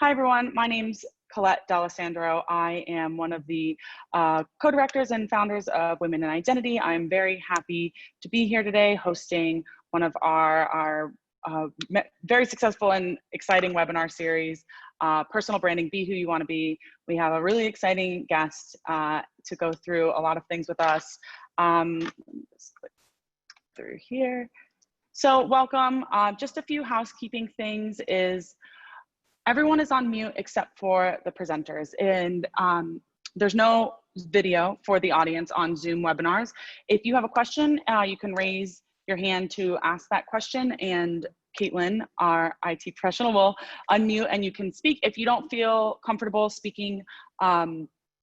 Hi, everyone. My name's Colette D'Alessandro. I am one of the co-directors and founders of Women in Identity. I'm very happy to be here today hosting one of our very successful and exciting webinar series, Personal Branding, Be Who You Want to Be. We have a really exciting guest to go through a lot of things with us. Let me just click through here. So welcome. Just a few housekeeping things is everyone is on mute except for the presenters, and there's no video for the audience on Zoom webinars. If you have a question, you can raise your hand to ask that question, and Caitlin, our IT professional, will unmute and you can speak. If you don't feel comfortable speaking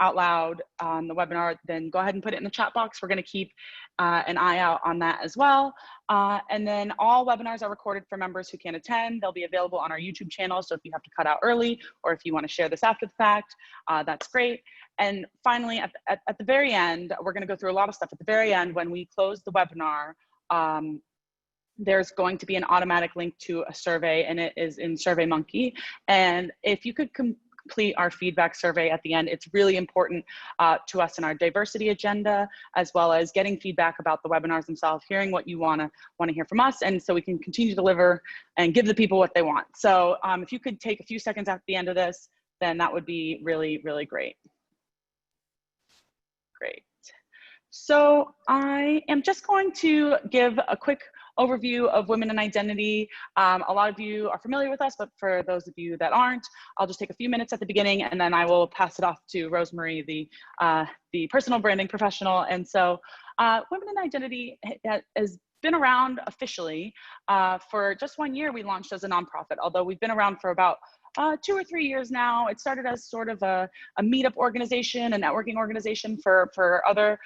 out loud on the webinar, then go ahead and put it in the chat box. We're going to keep an eye out on that as well. And then all webinars are recorded for members who can't attend. They'll be available on our YouTube channel. So if you have to cut out early, or if you want to share this after the fact, that's great. And finally, at the very end, we're going to go through a lot of stuff. At the very end, when we close the webinar, there's going to be an automatic link to a survey, and it is in SurveyMonkey. And if you could complete our feedback survey at the end, it's really important to us in our diversity agenda, as well as getting feedback about the webinars themselves, hearing what you want to hear from us, and so we can continue to deliver and give the people what they want. So if you could take a few seconds at the end of this, then that would be really, really great. Great. So I am just going to give a quick overview of Women in Identity. A lot of you are familiar with us, but for those of you that aren't, I'll just take a few minutes at the beginning, and then I will pass it off to Rosemarie, the personal branding professional. And so Women in Identity has been around officially for just 1 year. We launched as a nonprofit, although we've been around for about 2 or 3 years now. It started as sort of a meetup organization, a networking organization for other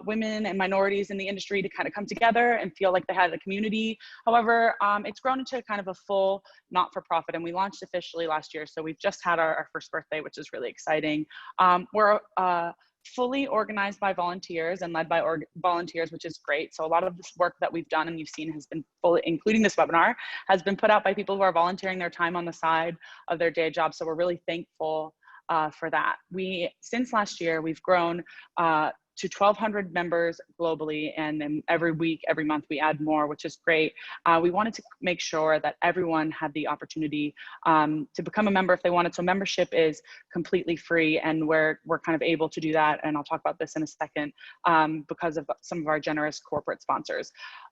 women and minorities in the industry to kind of come together and feel like they had a community. However, it's grown into kind of a full not-for-profit, and we launched officially last year. So we've just had our first birthday, which is really exciting. We're fully organized by volunteers and led by volunteers, which is great. So a lot of this work that we've done and you've seen has been fully, including this webinar, has been put out by people who are volunteering their time on the side of their day job. So we're really thankful for that. Since last year, we've grown to 1,200 members globally, and then every week, every month, we add more, which is great. We wanted to make sure that everyone had the opportunity to become a member if they wanted. So membership is completely free, and we're kind of able to do that, and I'll talk about this in a second, because of some of our generous corporate sponsors.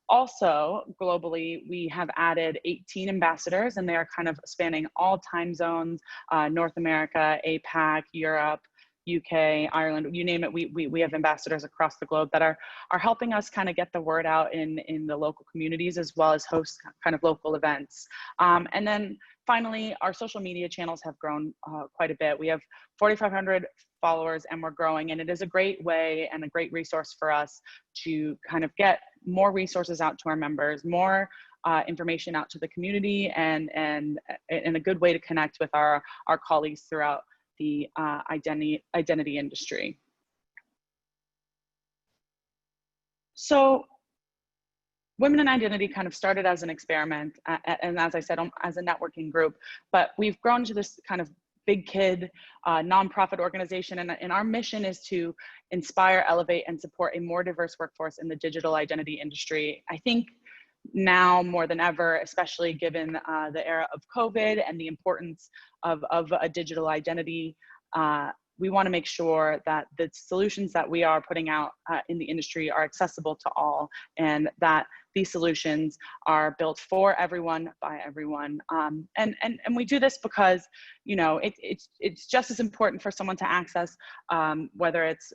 Also, globally, we have added 18 ambassadors, and they are kind of spanning all time zones, North America, APAC, Europe, UK, Ireland, you name it. We have ambassadors across the globe that are helping us kind of get the word out in the local communities, as well as host kind of local events. And then finally, our social media channels have grown quite a bit. We have 4,500 followers, and we're growing, and it is a great way and a great resource for us to kind of get more resources out to our members, more information out to the community, and a good way to connect with our colleagues throughout the identity industry. So Women in Identity kind of started as an experiment, and as I said, as a networking group, but we've grown to this kind of big kid nonprofit organization, and our mission is to inspire, elevate, and support a more diverse workforce in the digital identity industry. I think now more than ever, especially given the era of COVID and the importance of a digital identity, we want to make sure that the solutions that we are putting out in the industry are accessible to all, and that these solutions are built for everyone, by everyone. And we do this because, you know, it's just as important for someone to access, whether it's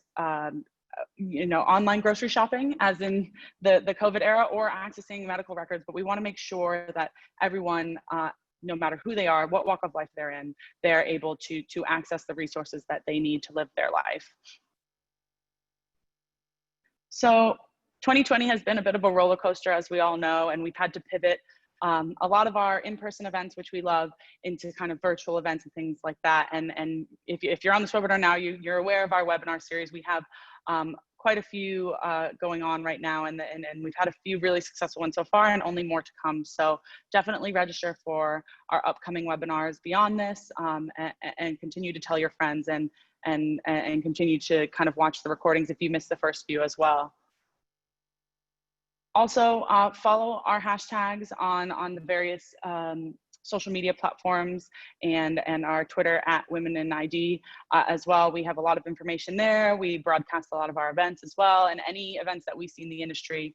you know, online grocery shopping, as in the COVID era, or accessing medical records. But we want to make sure that everyone, no matter who they are, what walk of life they're in, they're able to access the resources that they need to live their life. So 2020 has been a bit of a roller coaster, as we all know, and we've had to pivot a lot of our in-person events, which we love, into kind of virtual events and things like that. And if you're on this webinar now, you're aware of our webinar series. We have quite a few going on right now, and we've had a few really successful ones so far, and only more to come. So definitely register for our upcoming webinars beyond this, and continue to tell your friends, and continue to kind of watch the recordings if you missed the first few as well. Also, follow our hashtags on the various social media platforms, and our Twitter at Women in ID as well. We have a lot of information there. We broadcast a lot of our events as well, and any events that we see in the industry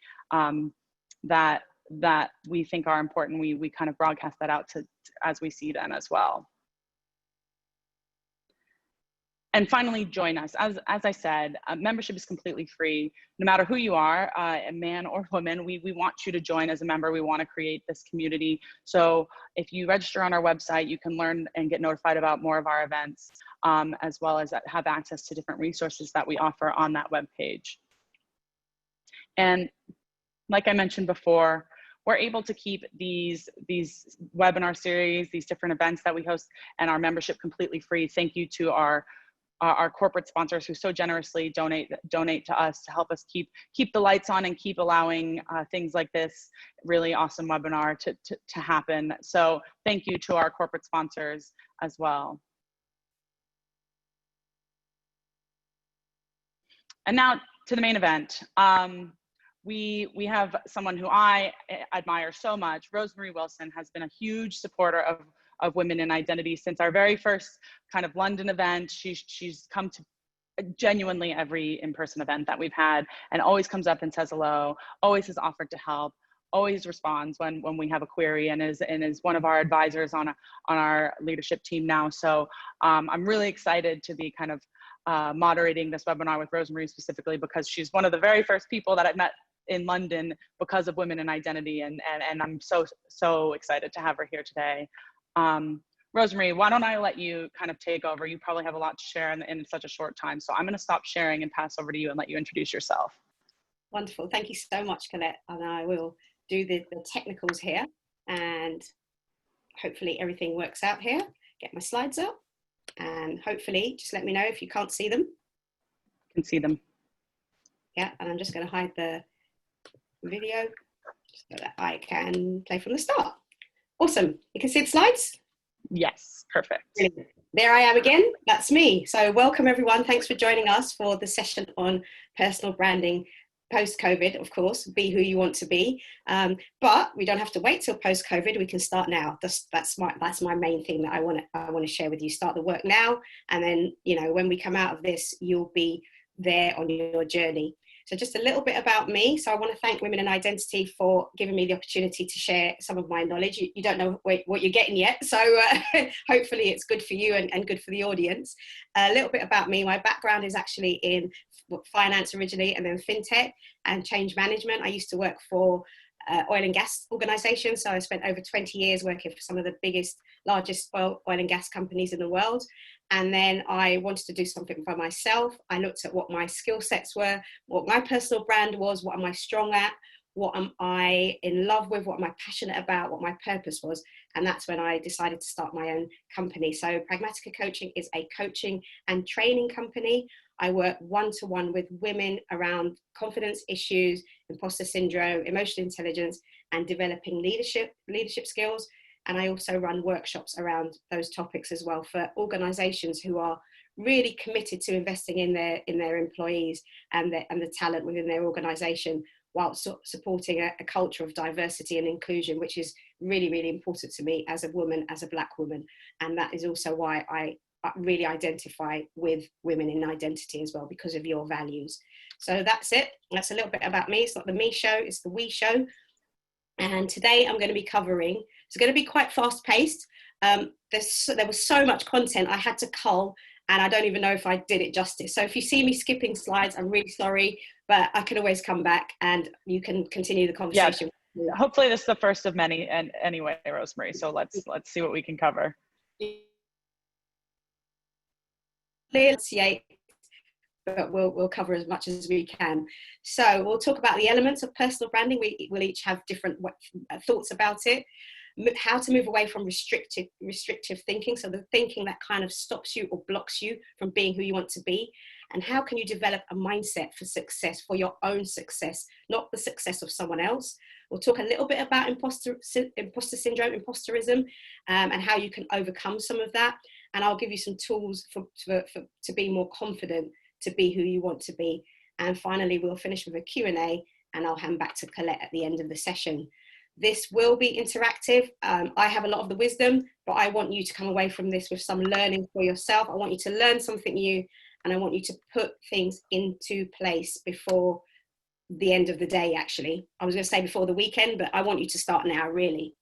that we think are important, we kind of broadcast that out to as we see them as well. And finally, join us. As I said, membership is completely free. No matter who you are, a man or woman, we want you to join as a member. We want to create this community. So if you register on our website, you can learn and get notified about more of our events, as well as have access to different resources that we offer on that webpage. And like I mentioned before, we're able to keep these webinar series, these different events that we host, and our membership completely free. Thank you to our corporate sponsors who so generously donate to us to help us keep the lights on and keep allowing things like this really awesome webinar to happen. So thank you to our corporate sponsors as well. And now to the main event. We have someone who I admire so much. Rosemarie Wilson has been a huge supporter of Women in Identity since our very first kind of London event. She's come to genuinely every in-person event that we've had, and always comes up and says hello, always has offered to help, always responds when we have a query, and is one of our advisors on our leadership team now. So I'm really excited to be kind of moderating this webinar with Rosemarie specifically, because she's one of the very first people that I met in London because of Women in Identity, and I'm so excited to have her here today. Rosemarie, why don't I let you kind of take over? You probably have a lot to share in such a short time, so I'm going to stop sharing and pass over to you and let you introduce yourself. Wonderful, thank you so much, Colette, and I will do the technicals here, and hopefully everything works out here. Get my slides up, and hopefully just let me know if you can't see them. I can see them. Yeah, and I'm just going to hide the video so that I can play from the start. Awesome. You can see the slides? Yes, perfect. Brilliant. There I am again. That's me. So welcome everyone. Thanks for joining us for the session on personal branding post-COVID, of course. Be who you want to be. But we don't have to wait till post-COVID. We can start now. That's my main thing that I want to share with you. Start the work now, and then, you know, when we come out of this, you'll be there on your journey. So just a little bit about me. So I want to thank Women in Identity for giving me the opportunity to share some of my knowledge. You don't know what you're getting yet, so hopefully it's good for you and good for the audience. A little bit about me. My background is actually in finance originally, and then fintech and change management. I used to work for oil and gas organizations. So I spent over 20 years working for some of the largest oil and gas companies in the world. And then I wanted to do something by myself. I looked at what my skill sets were, what my personal brand was, what am I strong at, what am I in love with, what am I passionate about, what my purpose was. And that's when I decided to start my own company. So Pragmatica Coaching is a coaching and training company. I work one-to-one with women around confidence issues, imposter syndrome, emotional intelligence, and developing leadership skills. And I also run workshops around those topics as well for organizations who are really committed to investing in their employees and the talent within their organization, while supporting a culture of diversity and inclusion, which is really, really important to me as a woman, as a Black woman. And that is also why I really identify with Women in Identity as well, because of your values. So that's it. That's a little bit about me. It's not the me show, it's the we show. And today I'm going to be covering, it's going to be quite fast paced. There was so much content I had to cull, and I don't even know if I did it justice. So if you see me skipping slides, I'm really sorry, but I can always come back and you can continue the conversation. Yeah, hopefully this is the first of many, and anyway, Rosemarie, so let's see what we can cover. But we'll cover as much as we can. So we'll talk about the elements of personal branding. We'll each have different thoughts about it. How to move away from restrictive thinking, so the thinking that kind of stops you or blocks you from being who you want to be. and how can you develop a mindset for success, for your own success, not the success of someone else. We'll talk a little bit about imposter syndrome, imposterism, and how you can overcome some of that. And I'll give you some tools to be more confident, to be who you want to be. And finally, we'll finish with a Q&A, and I'll hand back to Colette at the end of the session. This will be interactive. I have a lot of the wisdom, but I want you to come away from this with some learning for yourself. I want you to learn something new, and I want you to put things into place before the end of the day, actually. I was going to say before the weekend, but I want you to start now, really.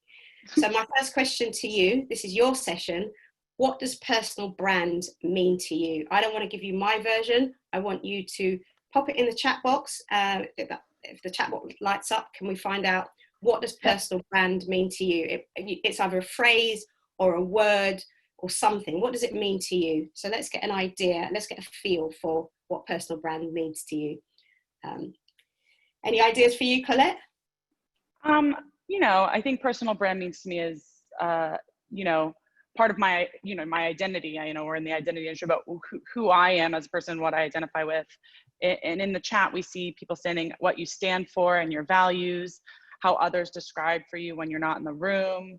So my first question to you, this is your session. What does personal brand mean to you? I don't want to give you my version. I want you to pop it in the chat box. If the chat box lights up, can we find out what does personal brand mean to you? It's either a phrase or a word or something. What does it mean to you? So let's get an idea. Let's get a feel for what personal brand means to you. Any ideas for you, Colette? You know, I think personal brand means to me is, you know, part of my, you know, my identity. You know, we're in the identity issue about who I am as a person, what I identify with. And in the chat, we see people saying what you stand for and your values, how others describe for you when you're not in the room.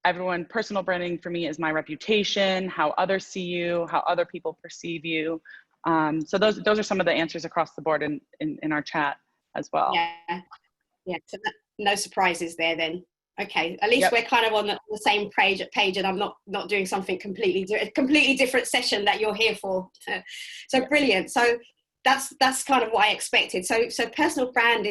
Everyone, personal branding for me is my reputation, how others see you, how other people perceive you. So those are some of the answers across the board in our chat as well. Yeah. So no surprises there then. Okay, at least we're kind of on the same page, and I'm not doing something completely different session that you're here for. So brilliant. So that's kind of what I expected. So personal brand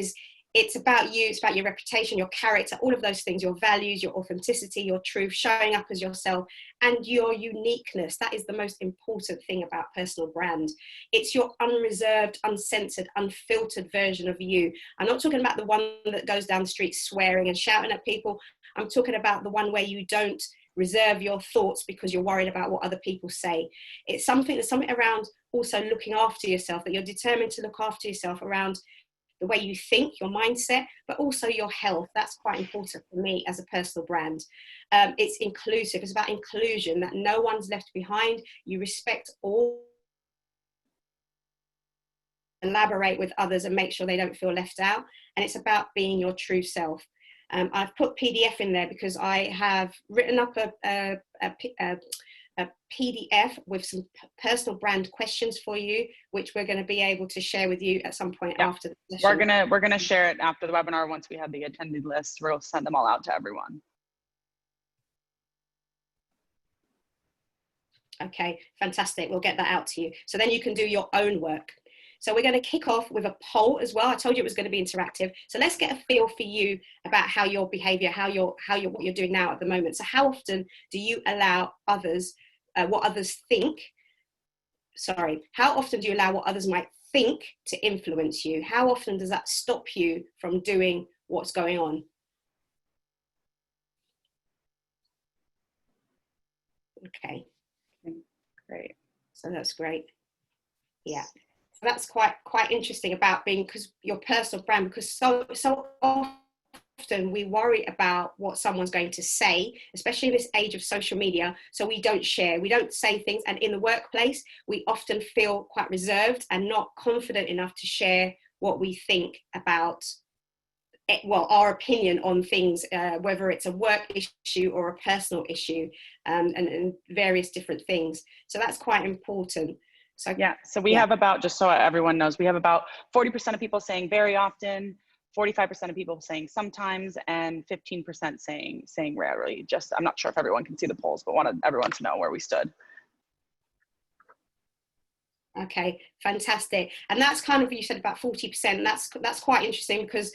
it's about you, it's about your reputation, your character, all of those things, your values, your authenticity, your truth, showing up as yourself, and your uniqueness. That is the most important thing about personal brand. It's your unreserved, uncensored, unfiltered version of you. I'm not talking about the one that goes down the street swearing and shouting at people. I'm talking about the one where you don't reserve your thoughts because you're worried about what other people say. It's something around also looking after yourself, that you're determined to look after yourself around the way you think, your mindset, but also your health. That's quite important for me as a personal brand. It's inclusive. It's about inclusion, that no one's left behind. You respect all, collaborate with others and make sure they don't feel left out. And it's about being your true self. I've put PDF in there because I have written up a PDF with some personal brand questions for you, which we're going to be able to share with you at some point after the session. We're gonna share it after the webinar. Once we have the attendee list, we'll send them all out to everyone. Okay, fantastic. We'll get that out to you. So then you can do your own work. So we're going to kick off with a poll as well. I told you it was going to be interactive. So let's get a feel for you about how your behavior, what you're doing now at the moment. So how often do you allow others, what others think? Sorry, how often do you allow what others might think to influence you? How often does that stop you from doing what's going on? Okay. Great. So that's great. Yeah. So that's quite interesting about being, because your personal brand, because so often we worry about what someone's going to say, especially in this age of social media. So we don't share, we don't say things. And in the workplace, we often feel quite reserved and not confident enough to share what we think about it, well, our opinion on things, whether it's a work issue or a personal issue, and various different things. So that's quite important. So so we have about, just so everyone knows, we have about 40% of people saying very often, 45% of people saying sometimes, and 15% saying rarely. Just, I'm not sure if everyone can see the polls, but wanted everyone to know where we stood. Okay, fantastic. And that's kind of, you said about 40%, and that's quite interesting because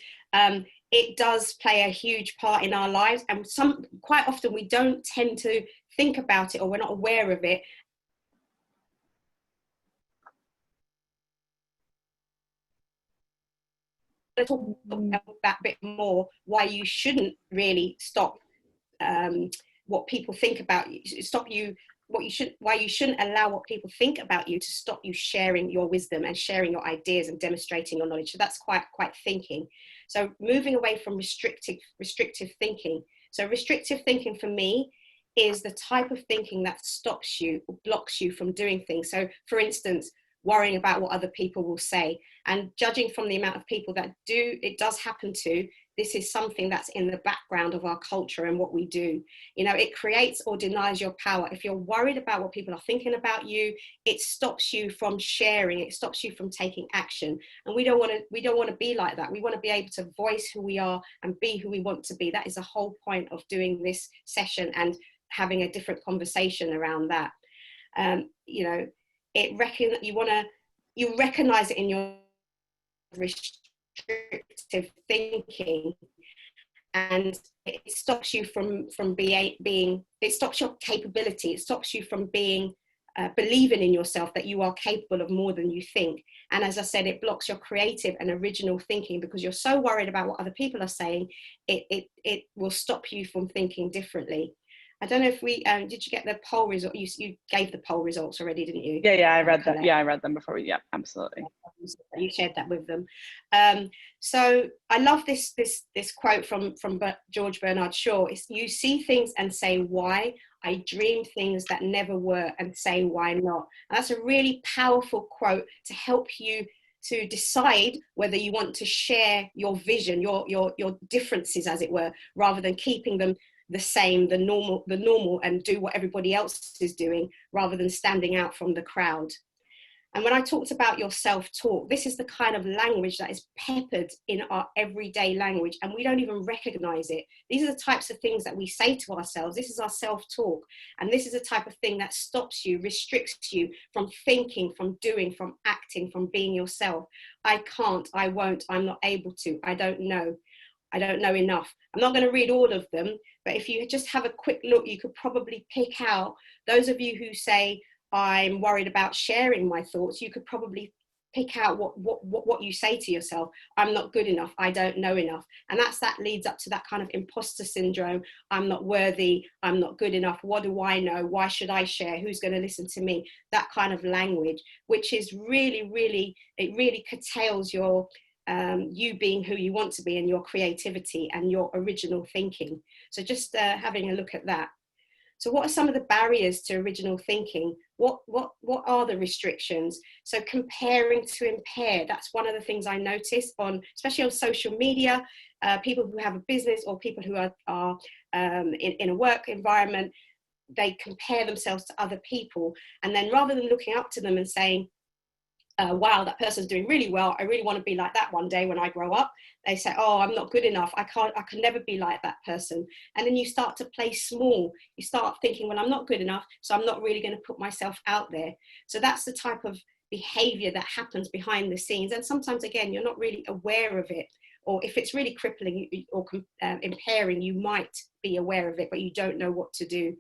it does play a huge part in our lives, and quite often we don't tend to think about it, or we're not aware of it. Talk about that bit more, why you shouldn't really stop what people think about you, why you shouldn't allow what people think about you to stop you sharing your wisdom and sharing your ideas and demonstrating your knowledge. So that's quite thinking. So moving away from restrictive thinking. So restrictive thinking for me is the type of thinking that stops you or blocks you from doing things. So for instance, worrying about what other people will say. And judging from the amount of people that it does happen to, this is something that's in the background of our culture and what we do. You know, it creates or denies your power. If you're worried about what people are thinking about you, it stops you from sharing, it stops you from taking action. And we don't want to be like that. We want to be able to voice who we are and be who we want to be. That is the whole point of doing this session and having a different conversation around that. You know, you recognize it in your restrictive thinking, and it stops you from being, it stops your capability, it stops you from being believing in yourself that you are capable of more than you think. And as I said, it blocks your creative and original thinking, because you're so worried about what other people are saying. It will stop you from thinking differently. I don't know if we did you get the poll result? You gave the poll results already, didn't you? Yeah, I read that. Yeah, I read them before. Yeah, absolutely. You shared that with them. So I love this quote from George Bernard Shaw. It's, you see things and say why. I dream things that never were and say why not. And that's a really powerful quote to help you to decide whether you want to share your vision, your differences, as it were, rather than keeping them the same, the normal, and do what everybody else is doing, rather than standing out from the crowd. And when I talked about your self-talk, this is the kind of language that is peppered in our everyday language, and we don't even recognize it. These are the types of things that we say to ourselves. This is our self-talk. And this is the type of thing that stops you, restricts you from thinking, from doing, from acting, from being yourself. I can't, I won't, I'm not able to, I don't know enough. I'm not going to read all of them, but if you just have a quick look, you could probably pick out, those of you who say, I'm worried about sharing my thoughts, you could probably pick out what you say to yourself. I'm not good enough, I don't know enough. And that leads up to that kind of imposter syndrome. I'm not worthy, I'm not good enough, what do I know, why should I share, who's going to listen to me? That kind of language, which is really, it really curtails your you being who you want to be, and your creativity and your original thinking. So just having a look at that. So what are some of the barriers to original thinking? What are the restrictions? So comparing to impaired, that's one of the things I notice especially on social media, people who have a business or people who are in a work environment, they compare themselves to other people. And then rather than looking up to them and saying, wow, that person's doing really well, I really want to be like that one day when I grow up, they say, oh, I'm not good enough, I can never be like that person. And then you start to play small. You start thinking, well, I'm not good enough, so I'm not really going to put myself out there. So that's the type of behavior that happens behind the scenes. And sometimes, again, you're not really aware of it. Or if it's really crippling or impairing, you might be aware of it, but you don't know what to do.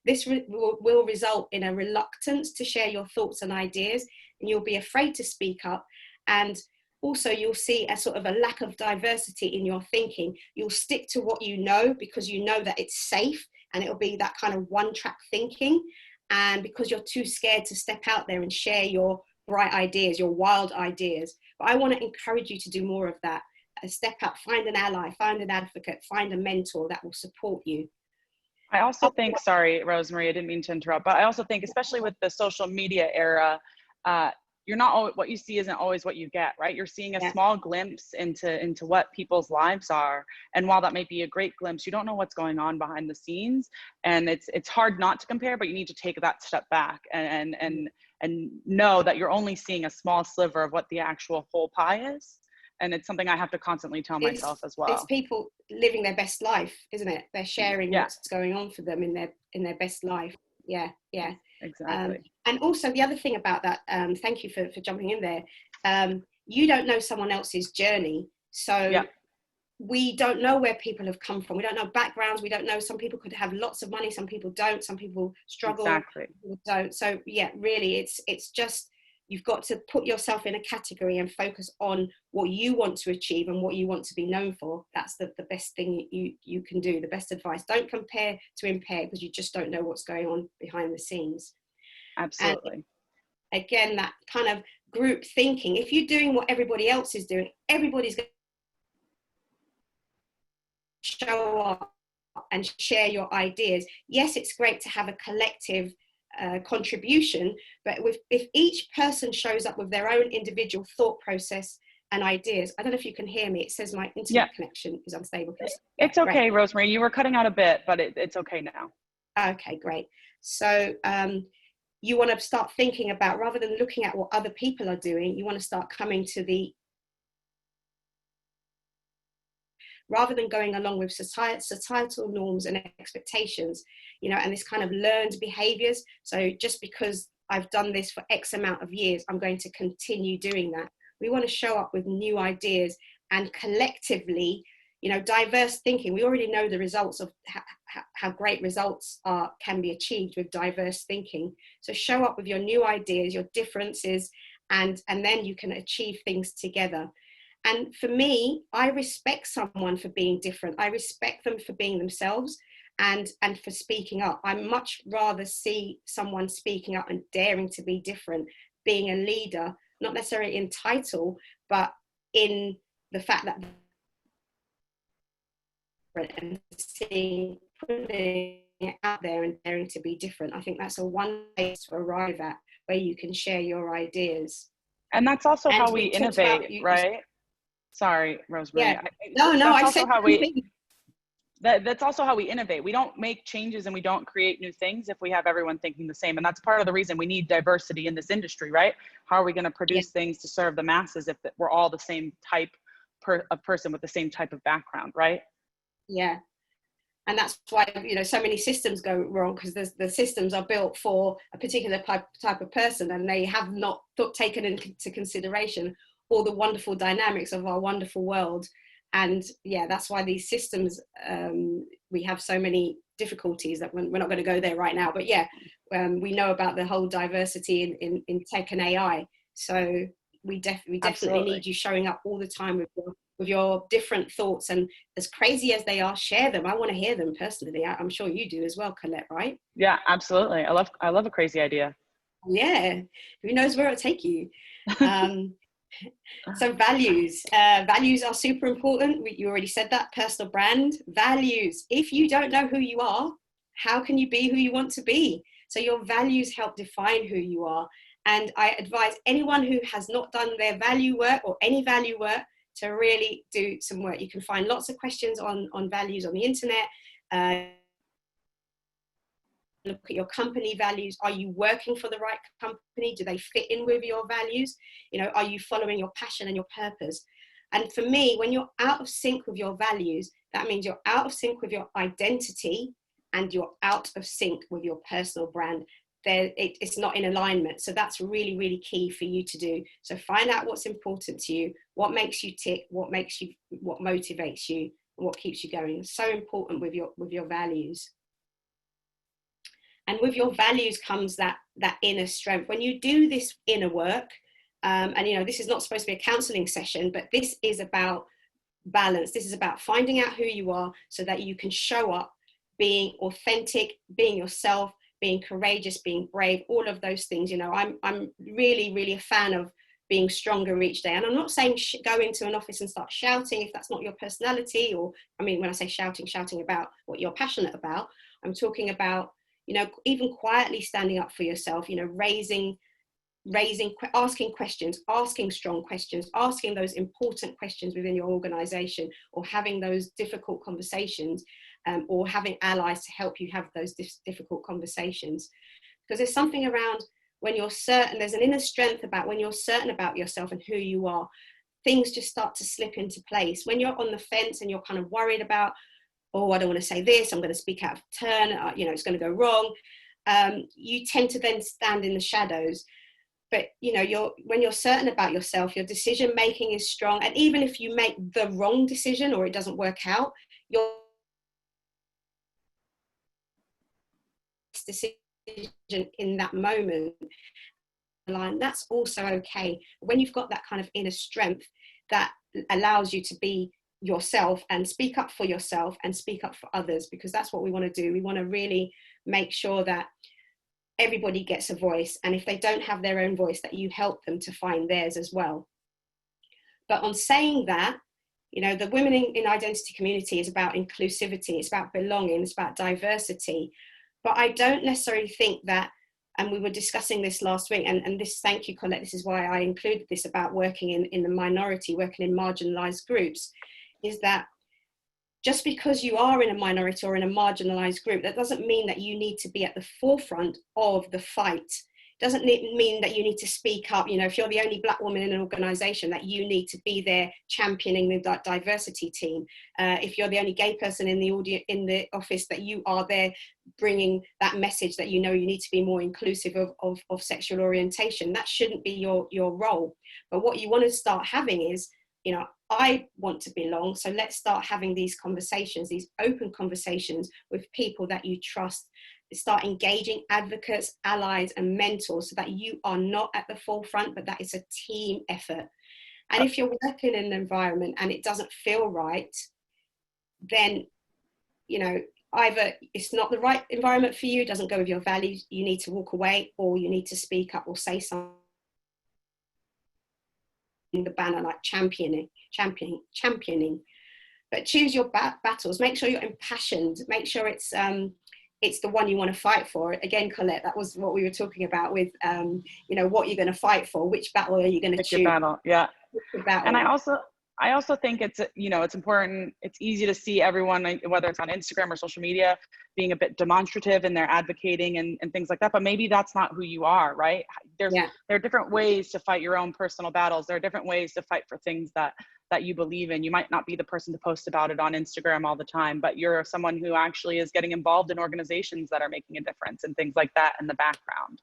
This will result in a reluctance to share your thoughts and ideas, and you'll be afraid to speak up. And also you'll see a sort of a lack of diversity in your thinking. You'll stick to what you know because you know that it's safe, and it'll be that kind of one-track thinking. And because you're too scared to step out there and share your bright ideas, your wild ideas. But I want to encourage you to do more of that. Step up, find an ally, find an advocate, find a mentor that will support you. I also think, sorry, Rosemarie, I didn't mean to interrupt, but I also think, especially with the social media era, you're not always, what you see isn't always what you get, right? You're seeing a small glimpse into what people's lives are. And while that may be a great glimpse, you don't know what's going on behind the scenes. And it's hard not to compare, but you need to take that step back and know that you're only seeing a small sliver of what the actual whole pie is. And it's something I have to constantly tell myself as well. It's people living their best life, isn't it? They're sharing what's going on for them in their best life. Yeah. Exactly. And also the other thing about that, thank you for jumping in there. You don't know someone else's journey. So we don't know where people have come from. We don't know backgrounds. We don't know, some people could have lots of money, some people don't, some people struggle. Exactly. People don't. So yeah, really it's just, you've got to put yourself in a category and focus on what you want to achieve and what you want to be known for. That's the best thing you can do, the best advice. Don't compare to impair, because you just don't know what's going on behind the scenes. Absolutely. And again, that kind of group thinking, if you're doing what everybody else is doing, everybody's going to show up and share your ideas. Yes, it's great to have a collective contribution, but if each person shows up with their own individual thought process and ideas. I don't know if you can hear me. It says my internet connection is unstable. It's okay, great. Rosemarie, you were cutting out a bit, but it's okay now. Okay, great. So you want to start thinking about, rather than looking at what other people are doing, you want to start coming to rather than going along with societal norms and expectations, and this kind of learned behaviors. So just because I've done this for X amount of years, I'm going to continue doing that. We want to show up with new ideas and collectively, diverse thinking. We already know the results of how great results can be achieved with diverse thinking. So show up with your new ideas, your differences, and then you can achieve things together. And for me, I respect someone for being different. I respect them for being themselves and for speaking up. I much rather see someone speaking up and daring to be different, being a leader, not necessarily in title, but in the fact that and putting it out there and daring to be different. I think that's a one place to arrive at where you can share your ideas. And that's also how we innovate, right? Sorry, Rosemarie. Yeah. No, I said that's also how we innovate. We don't make changes and we don't create new things if we have everyone thinking the same. And that's part of the reason we need diversity in this industry, right? How are we going to produce things to serve the masses if we're all the same type of person with the same type of background, right? Yeah. And that's why, so many systems go wrong, because the systems are built for a particular type of person, and they have not taken into consideration all the wonderful dynamics of our wonderful world. And that's why these systems, we have so many difficulties that we're not going to go there right now. But we know about the whole diversity in tech and AI. So we definitely need you showing up all the time with your different thoughts, and as crazy as they are, share them. I want to hear them personally. I'm sure you do as well, Colette, right? Yeah, absolutely. I love a crazy idea. Yeah, who knows where it'll take you. So values are super important. You already said that. Personal brand, values. If you don't know who you are, how can you be who you want to be? So your values help define who you are. And I advise anyone who has not done their value work or any value work to really do some work. You can find lots of questions on values on the internet. Look at your company values. Are you working for the right company? Do they fit in with your values? Are you following your passion and your purpose? And for me, when you're out of sync with your values, that means you're out of sync with your identity and you're out of sync with your personal brand. It's not in alignment. So that's really, really key for you to do. So find out what's important to you, what makes you tick, what motivates you, and what keeps you going. It's so important with your values. And with your values comes that inner strength. When you do this inner work, and this is not supposed to be a counseling session, but this is about balance. This is about finding out who you are so that you can show up being authentic, being yourself, being courageous, being brave, all of those things. I'm really, really a fan of being stronger each day. And I'm not saying go into an office and start shouting if that's not your personality, or, when I say shouting about what you're passionate about. I'm talking about, even quietly standing up for yourself, asking questions, asking strong questions, asking those important questions within your organization, or having those difficult conversations, or having allies to help you have those difficult conversations. Because there's something around when you're certain, there's an inner strength about when you're certain about yourself and who you are, things just start to slip into place. When you're on the fence and you're kind of worried about, oh, I don't want to say this, I'm going to speak out of turn, it's going to go wrong. You tend to then stand in the shadows. But, when you're certain about yourself, your decision making is strong. And even if you make the wrong decision or it doesn't work out, your decision in that moment, that's also okay. When you've got that kind of inner strength that allows you to be yourself and speak up for yourself and speak up for others, because that's what we want to do. We want to really make sure that everybody gets a voice, and if they don't have their own voice, that you help them to find theirs as well. But on saying that, the women in identity community is about inclusivity, it's about belonging, it's about diversity. But I don't necessarily think that and we were discussing this last week, and this, thank you, Colette, this is why I included this about working in the minority, working in marginalized groups, is that just because you are in a minority or in a marginalized group, that doesn't mean that you need to be at the forefront of the fight. Doesn't mean that you need to speak up. You know, if you're the only Black woman in an organization, that you need to be there championing the diversity team. If you're the only gay person in the office, that you are there bringing that message that, you know, you need to be more inclusive of sexual orientation. That shouldn't be your role. But what you want to start having is, you know, I want to belong, so let's start having these conversations, these open conversations with people that you trust. Start engaging advocates, allies, and mentors, so that you are not at the forefront, but that it's a team effort. And if you're working in an environment and it doesn't feel right, then, you know, either it's not the right environment for you, doesn't go with your values, you need to walk away, or you need to speak up or say something. The banner, like championing. But choose your battles. Make sure you're impassioned. Make sure it's the one you want to fight for. Again, Colette, that was what we were talking about with, you know, what you're going to fight for. Which battle are you going to choose? Your battle, yeah. Battle. And I also think it's, you know, it's important. It's easy to see everyone, whether it's on Instagram or social media, being a bit demonstrative and they're advocating and things like that. But maybe that's not who you are, right? There are different ways to fight your own personal battles. There are different ways to fight for things that you believe in. You might not be the person to post about it on Instagram all the time, but you're someone who actually is getting involved in organizations that are making a difference and things like that in the background.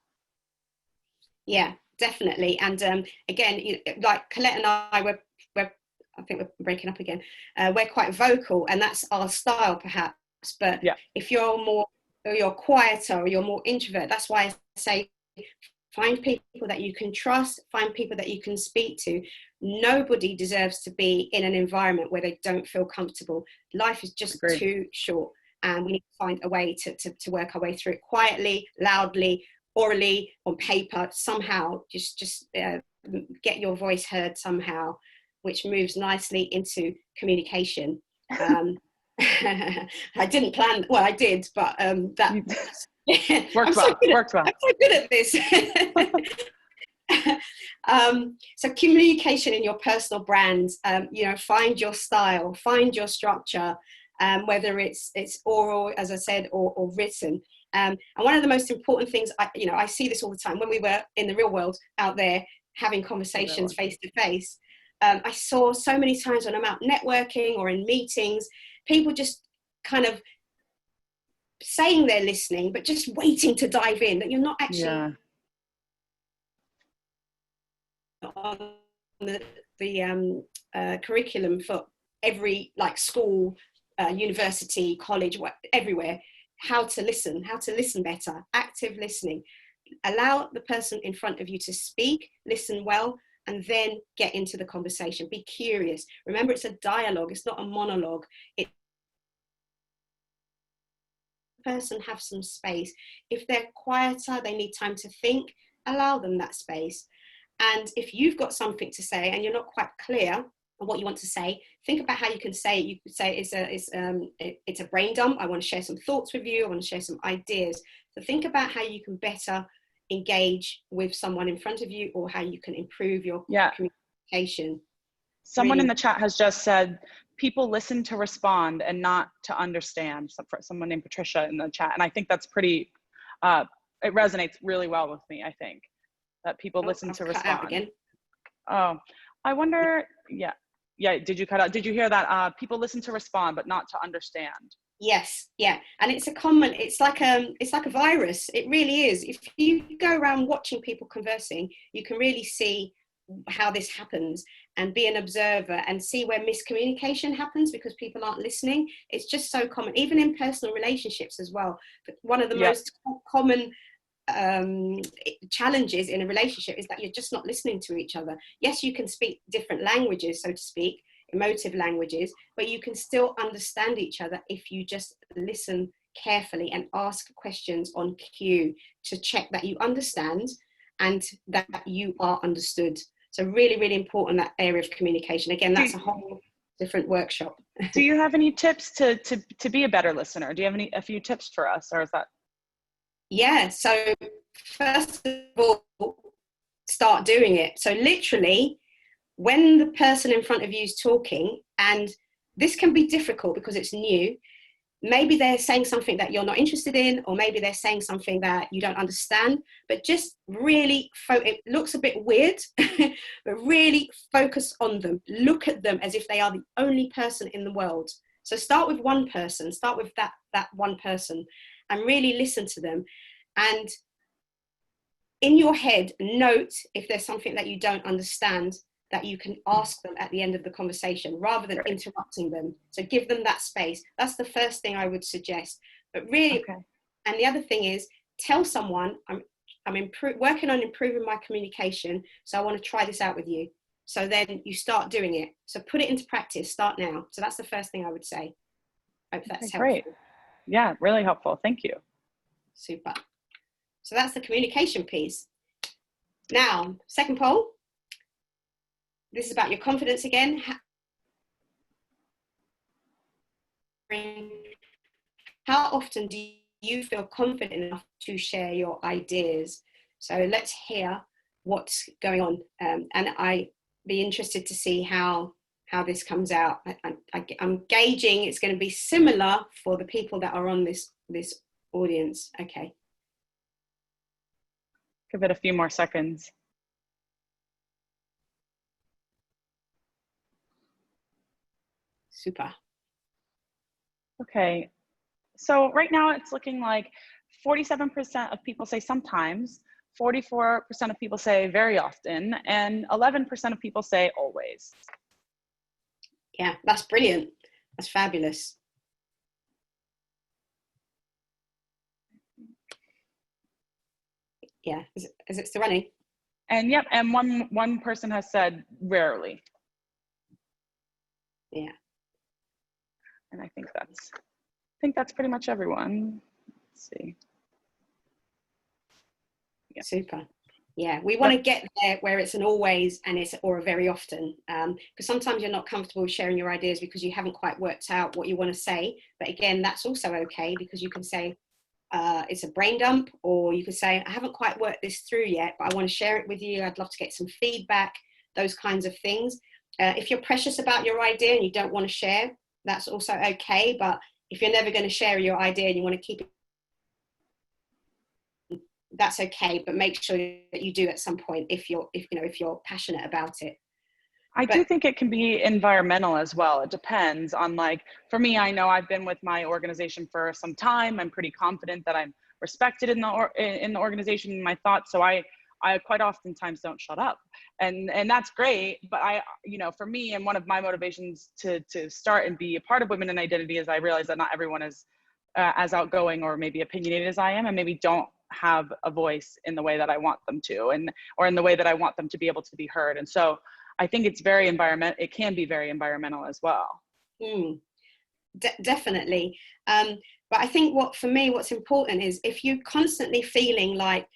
Yeah, definitely. And again, like Colette and I, I think we're breaking up again. We're quite vocal, and that's our style, perhaps. But if you're quieter or you're more introvert, that's why I say find people that you can trust, find people that you can speak to. Nobody deserves to be in an environment where they don't feel comfortable. Life is just too short, and we need to find a way to work our way through it quietly, loudly, orally, on paper, somehow. Just get your voice heard somehow, which moves nicely into communication. I didn't plan, well, I did, but that worked well. I'm so good at this. So communication in your personal brand, you know, find your style, find your structure, whether it's oral, as I said, or written. And one of the most important things, I see this all the time when we were in the real world out there having conversations face to face. I saw so many times when I'm out networking or in meetings, people just kind of saying they're listening, but just waiting to dive in, that you're not actually on the curriculum for every school, university, college, everywhere, how to listen better, active listening. Allow the person in front of you to speak, listen well, and then get into the conversation. Be curious. Remember, it's a dialogue, it's not a monologue. The person have some space. If they're quieter, they need time to think, allow them that space. And if you've got something to say and you're not quite clear on what you want to say, think about how you can say it. You could say it's a brain dump. I want to share some thoughts with you. I want to share some ideas. So think about how you can better engage with someone in front of you, or how you can improve your communication. Someone in the chat has just said, people listen to respond and not to understand. Someone named Patricia in the chat. And I think that's pretty, it resonates really well with me, I think, that people listen to respond. Again. Oh, I wonder, yeah, did you cut out? Did you hear that? People listen to respond, but not to understand. Yes, yeah, and it's like a virus. It really is. If you go around watching people conversing, you can really see how this happens and be an observer and see where miscommunication happens because people aren't listening. It's just so common, even in personal relationships as well. But one of the most common challenges in a relationship is that you're just not listening to each other. Yes, you can speak different languages, so to speak, emotive languages, but you can still understand each other if you just listen carefully and ask questions on cue to check that you understand and that you are understood. So really, really important, that area of communication. Again, that's a whole different workshop. Do you have any tips to be a better listener? Do you have a few tips for us, or is that? Yeah, so first of all, start doing it. So literally, when the person in front of you is talking, and this can be difficult because it's new, maybe they're saying something that you're not interested in, or maybe they're saying something that you don't understand, but just really, it looks a bit weird, but really focus on them. Look at them as if they are the only person in the world. So start with one person, start with that one person, and really listen to them. And in your head, note if there's something that you don't understand, that you can ask them at the end of the conversation rather than interrupting them. So give them that space. That's the first thing I would suggest. But really, and the other thing is, tell someone, I'm working on improving my communication, so I want to try this out with you. So then you start doing it. So put it into practice, start now. So that's the first thing I would say. I hope that's helpful. Great. Yeah, really helpful. Thank you. Super. So that's the communication piece. Now, second poll. This is about your confidence again. How often do you feel confident enough to share your ideas? So let's hear what's going on. And I'd be interested to see how this comes out. I'm gauging it's going to be similar for the people that are on this audience. Okay. Give it a few more seconds. Super. Okay, so right now it's looking like 47% of people say sometimes, 44% of people say very often, and 11% of people say always. Yeah, that's brilliant. That's fabulous. Yeah, is it still running? And yep, and one person has said rarely. Yeah. And I think that's pretty much everyone. Let's see. Yeah. Super. Yeah, we want to get there where it's an always and it's or a very often, because sometimes you're not comfortable with sharing your ideas because you haven't quite worked out what you want to say. But again, that's also okay, because you can say it's a brain dump, or you could say I haven't quite worked this through yet, but I want to share it with you. I'd love to get some feedback, those kinds of things. If you're precious about your idea and you don't want to share, that's also okay. But if you're never going to share your idea and you want to keep it, that's okay. But make sure that you do at some point if you're passionate about it. I do think it can be environmental as well. It depends on, like, for me, I know I've been with my organization for some time. I'm pretty confident that I'm respected in the organization, in my thoughts. So I quite oftentimes don't shut up, and that's great. But for me, and one of my motivations to start and be a part of Women in Identity is I realize that not everyone is as outgoing or maybe opinionated as I am, and maybe don't have a voice in the way that I want them to, or in the way that I want them to be able to be heard. And so I think it's it can be very environmental as well. Definitely. But I think what's important is, if you're constantly feeling like,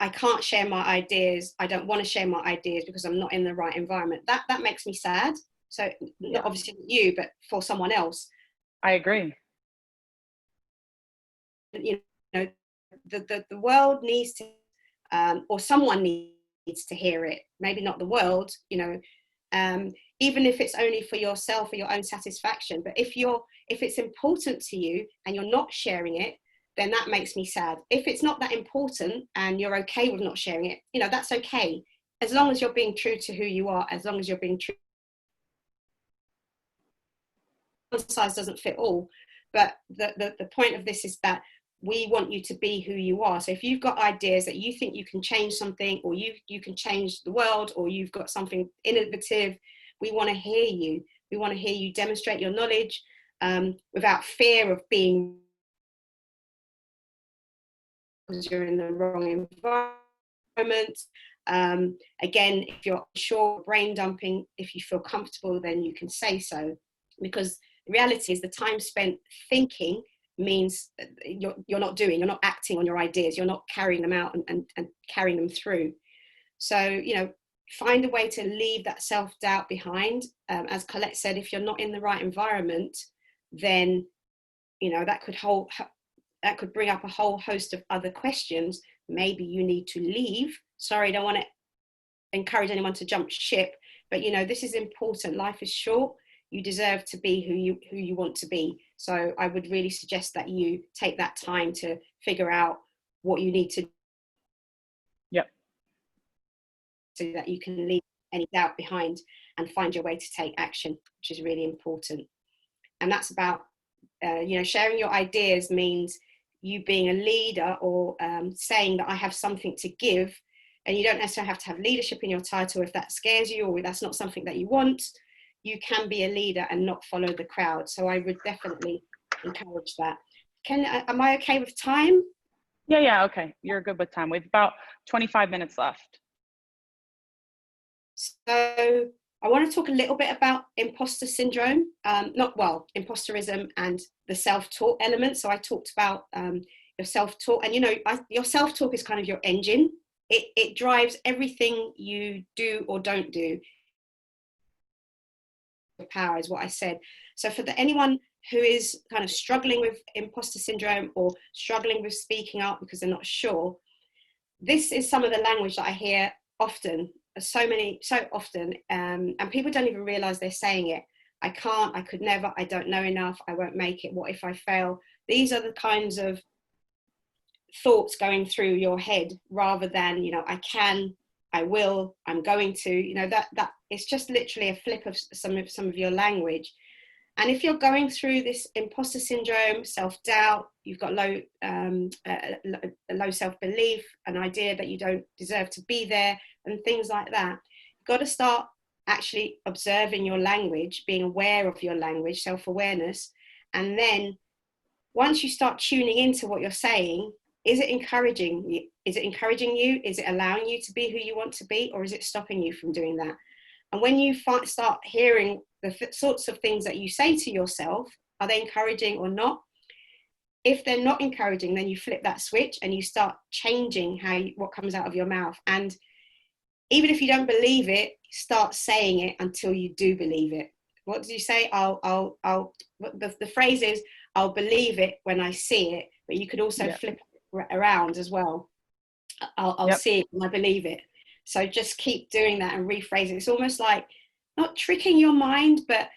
I can't share my ideas, I don't want to share my ideas because I'm not in the right environment, that makes me sad. So not obviously you, but for someone else. I agree. The world needs to, or someone needs to hear it. Maybe not the world, even if it's only for yourself or your own satisfaction. But if it's important to you and you're not sharing it, then that makes me sad. If it's not that important and you're okay with not sharing it, that's okay. As long as you're being true to who you are, as long as you're being true. One size doesn't fit all. But the point of this is that we want you to be who you are. So if you've got ideas that you think you can change something, or you can change the world, or you've got something innovative, we want to hear you. We want to hear you demonstrate your knowledge without fear of being, because you're in the wrong environment. Again, if you're sure, brain dumping, if you feel comfortable, then you can say so. Because the reality is, the time spent thinking means you're not acting on your ideas, you're not carrying them out and carrying them through. So find a way to leave that self-doubt behind. As Colette said, if you're not in the right environment, then that could bring up a whole host of other questions maybe you need to leave. Sorry, I don't want to encourage anyone to jump ship, but you know, this is important. Life is short. You deserve to be who you want to be. So I would really suggest that you take that time to figure out what you need to do, so that you can leave any doubt behind and find your way to take action, which is really important. And that's about, you know, sharing your ideas means you being a leader, or saying that I have something to give. And you don't necessarily have to have leadership in your title if that scares you, or that's not something that you want. You can be a leader and not follow the crowd. So I would definitely encourage that. Am I okay with time? Yeah, okay. You're good with time. We have about 25 minutes left. So I want to talk a little bit about imposter syndrome, imposterism and the self-talk element. So I talked about your self-talk, and you know, your self-talk is kind of your engine. It drives everything you do or don't do. Power is what I said. So for anyone who is kind of struggling with imposter syndrome or struggling with speaking up because they're not sure, this is some of the language that I hear often, so often, and people don't even realize they're saying it. I can't, I could never, I don't know enough, I won't make it, what if I fail? These are the kinds of thoughts going through your head, rather than, you know, I can, I will, I'm going to, you know, that it's just literally a flip of some of your language. And if you're going through this imposter syndrome, self-doubt, you've got low self-belief, an idea that you don't deserve to be there, and things like that, you've got to start actually observing your language, being aware of your language, self-awareness. And then once you start tuning into what you're saying, is it encouraging you? Is it encouraging you? Is it allowing you to be who you want to be? Or is it stopping you from doing that? And when you start hearing the sorts of things that you say to yourself, are they encouraging or not? If they're not encouraging, then you flip that switch and you start changing what comes out of your mouth. And even if you don't believe it, start saying it until you do believe it. What did you say? The phrase is, I'll believe it when I see it, but you could also flip it around as well. I'll see it when I believe it. So just keep doing that and rephrase it. It's almost like not tricking your mind, but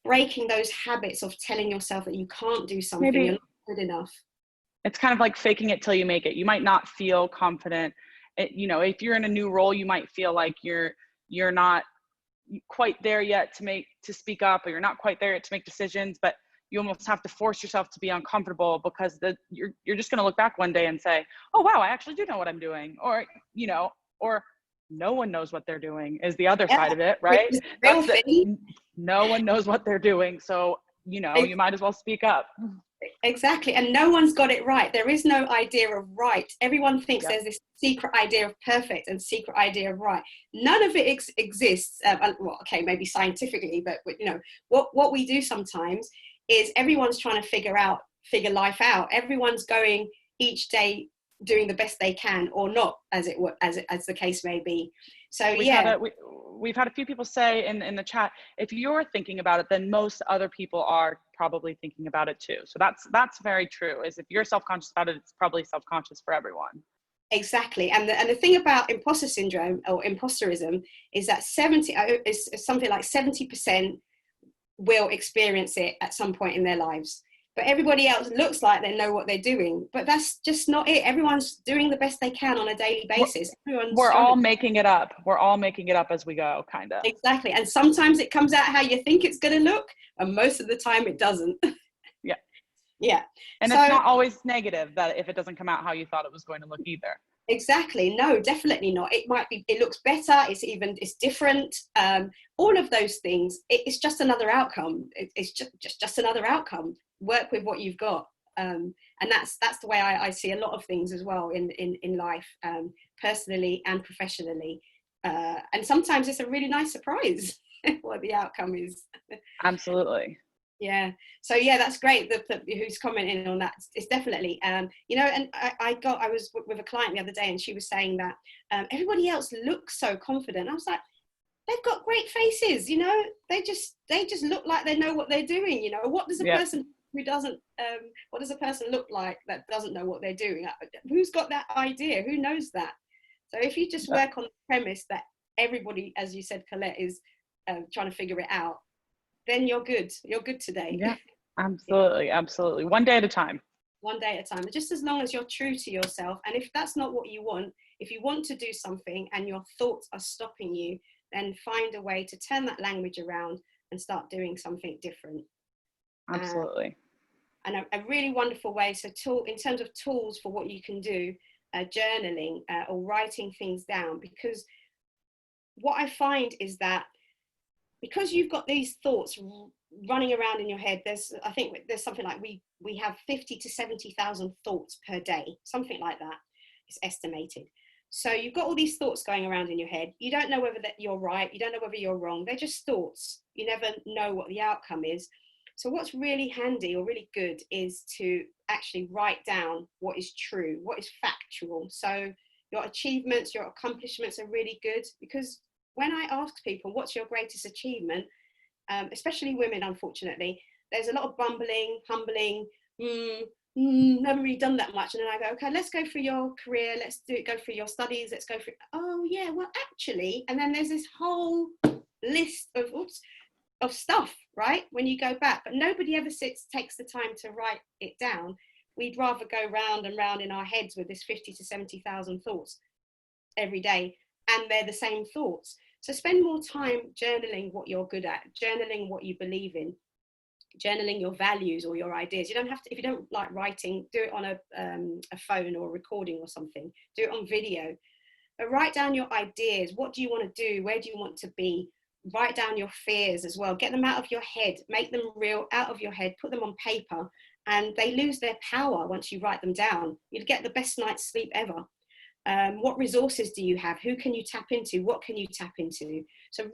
breaking those habits of telling yourself that you can't do something, you're not good enough. It's kind of like faking it till you make it. You might not feel confident. You know, if you're in a new role, you might feel like you're not quite there yet to speak up, or you're not quite there yet to make decisions, but you almost have to force yourself to be uncomfortable, because you're just going to look back one day and say, oh wow, I actually do know what I'm doing, or you know, or no one knows what they're doing is the other side of it, right? No one knows what they're doing, so you know, you might as well speak up. Exactly. And no one's got it right. There is no idea of right. Everyone thinks there's this secret idea of perfect and secret idea of right. None of it exists. Well, okay, maybe scientifically, but you know, what we do sometimes is everyone's trying to figure life out. Everyone's going each day doing the best they can, or not, as the case may be. So we've had a few people say in the chat, if you're thinking about it, then most other people are probably thinking about it too. So that's very true. Is if you're self-conscious about it, it's probably self-conscious for everyone. Exactly. And the thing about imposter syndrome or imposterism is that something like 70% will experience it at some point in their lives. But everybody else looks like they know what they're doing. But that's just not it. Everyone's doing the best they can on a daily basis. We're all making it up. We're all making it up as we go, kind of. Exactly. And sometimes it comes out how you think it's going to look, and most of the time it doesn't. Yeah. And it's not always negative that if it doesn't come out how you thought it was going to look either. Exactly. No, definitely not. It looks better. It's different. All of those things. It's just another outcome. It's just another outcome. Work with what you've got. And that's the way I see a lot of things as well in life, personally and professionally. And sometimes it's a really nice surprise what the outcome is. Absolutely. Yeah. So yeah, that's great. Who's commenting on that? It's definitely, you know, and I was with a client the other day, and she was saying that everybody else looks so confident. I was like, they've got great faces, you know. They just look like they know what they're doing, you know. What does a person who doesn't, what does a person look like that doesn't know what they're doing? Who's got that idea? Who knows that? So if you just work on the premise that everybody, as you said, Colette, is trying to figure it out, then you're good. You're good today. Yeah, absolutely. Absolutely. One day at a time. One day at a time. Just as long as you're true to yourself. And if that's not what you want, if you want to do something and your thoughts are stopping you, then find a way to turn that language around and start doing something different. Absolutely. And a really wonderful way, so in terms of tools for what you can do, journaling or writing things down, because what I find is that because you've got these thoughts running around in your head, I think there's something like we have 50 to 70,000 thoughts per day, something like that. It's estimated. So you've got all these thoughts going around in your head. You don't know whether that you're right. You don't know whether you're wrong. They're just thoughts. You never know what the outcome is. So what's really handy or really good is to actually write down what is true, what is factual. So your achievements, your accomplishments are really good, because when I ask people, what's your greatest achievement, especially women, unfortunately, there's a lot of bumbling, humbling, never really done that much. And then I go, okay, let's go through your career. Let's go through your studies. Let's go through, oh yeah, well, actually, and then there's this whole list of stuff, right? When you go back, but nobody ever takes the time to write it down. We'd rather go round and round in our heads with this 50 to 70,000 thoughts every day. And they're the same thoughts. So spend more time journaling what you're good at, journaling what you believe in, journaling your values or your ideas. You don't have to, if you don't like writing, do it on a phone or a recording or something. Do it on video. But write down your ideas. What do you want to do? Where do you want to be? Write down your fears as well. Get them out of your head. Make them real out of your head. Put them on paper. And they lose their power once you write them down. You'd get the best night's sleep ever. What resources do you have? Who can you tap into? What can you tap into? So